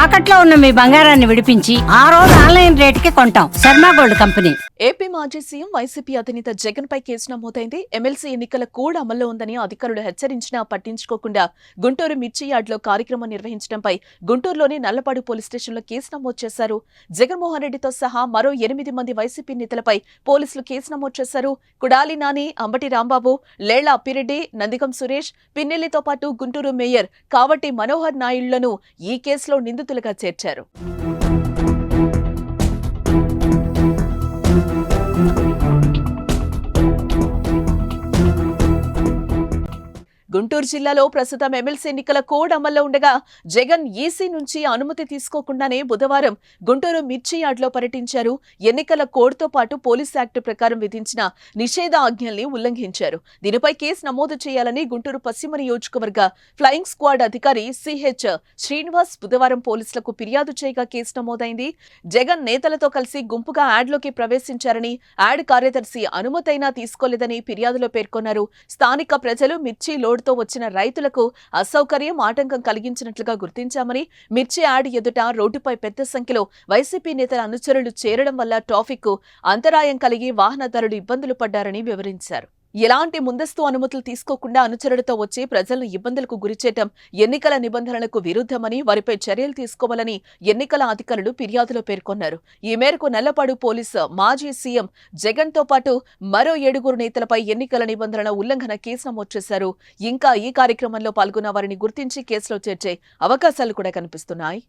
తాకట్లో ఉన్న మీ బంగారాన్ని విడిపించి ఆ రోజు ఆన్లైన్ రేటుకి కొంటాం. Sharma gold company. ఏపీ మాజీ సీఎం వైసీపీ అధినేత జగన్ పై కేసు నమోదైంది. ఎమ్మెల్సీ ఎన్నికల కోడ్ అమల్లో ఉందని అధికారులు హెచ్చరించినా పట్టించుకోకుండా గుంటూరు మిర్చి యార్డ్లో కార్యక్రమం నిర్వహించడంపై గుంటూరులోని నల్లపాడు పోలీస్ స్టేషన్లో కేసు నమోదు చేశారు. జగన్మోహన్ రెడ్డితో సహా మరో 8 మంది వైసీపీ నేతలపై పోలీసులు కేసు నమోదు చేశారు. కుడాలి నాని, అంబటి రాంబాబు, లేళ్ల అప్పిరెడ్డి, నందిగం సురేష్, పిన్నెల్లితో పాటు గుంటూరు మేయర్ కావటి మనోహర్ నాయుళ్లను ఈ కేసులో నిందితులుగా చేర్చారు. గుంటూరు జిల్లాలో ప్రస్తుతం ఎమ్మెల్సీ ఎన్నికల కోడ్ అమల్లో ఉండగా జగన్ ఈసీ నుంచి అనుమతి తీసుకోకుండానే బుధవారం గుంటూరు మిర్చి యార్డ్లో పర్యటించారు. ఎన్నికల కోడ్తో పాటు పోలీస్ యాక్ట్ ప్రకారం విధించిన నిషేధ ఆజ్ఞల్ని ఉల్లంఘించారు. దీనిపై కేసు నమోదు చేయాలని గుంటూరు పశ్చిమ నియోజకవర్గ ఫ్లయింగ్ స్క్వాడ్ అధికారి సిహెచ్ శ్రీనివాస్ బుధవారం పోలీసులకు ఫిర్యాదు చేయగా కేసు నమోదైంది. జగన్ నేతలతో కలిసి గుంపుగా యార్డ్లోకి ప్రవేశించారని, యార్డ్ కార్యదర్శి అనుమతైనా తీసుకోలేదని ఫిర్యాదులో పేర్కొన్నారు. స్థానిక ప్రజలు మిర్చి లోడ్ తో వచ్చిన రైతులకు అసౌకర్యం, ఆటంకం కలిగించినట్లుగా గుర్తించామని, మిర్చి యార్డ్ ఎదుట రోడ్డుపై పెద్ద సంఖ్యలో వైసీపీ నేతల అనుచరులు చేరడం వల్ల ట్రాఫిక్ అంతరాయం కలిగి వాహనదారులు ఇబ్బందులు పడ్డారని వివరించారు. ఎలాంటి ముందస్తు అనుమతులు తీసుకోకుండా అనుచరులతో వచ్చి ప్రజలను ఇబ్బందులకు గురిచేయటం ఎన్నికల నిబంధనలకు విరుద్ధమని, వారిపై చర్యలు తీసుకోవాలని ఎన్నికల అధికారులు ఫిర్యాదులో పేర్కొన్నారు. ఈ మేరకు నల్లపాడు పోలీసు మాజీ సీఎం జగన్ తో పాటు మరో 7 నేతలపై ఎన్నికల నిబంధనల ఉల్లంఘన కేసు నమోదు చేశారు. ఇంకా ఈ కార్యక్రమంలో పాల్గొన్న వారిని గుర్తించి కేసులో చేర్చే అవకాశాలు కూడా కనిపిస్తున్నాయి.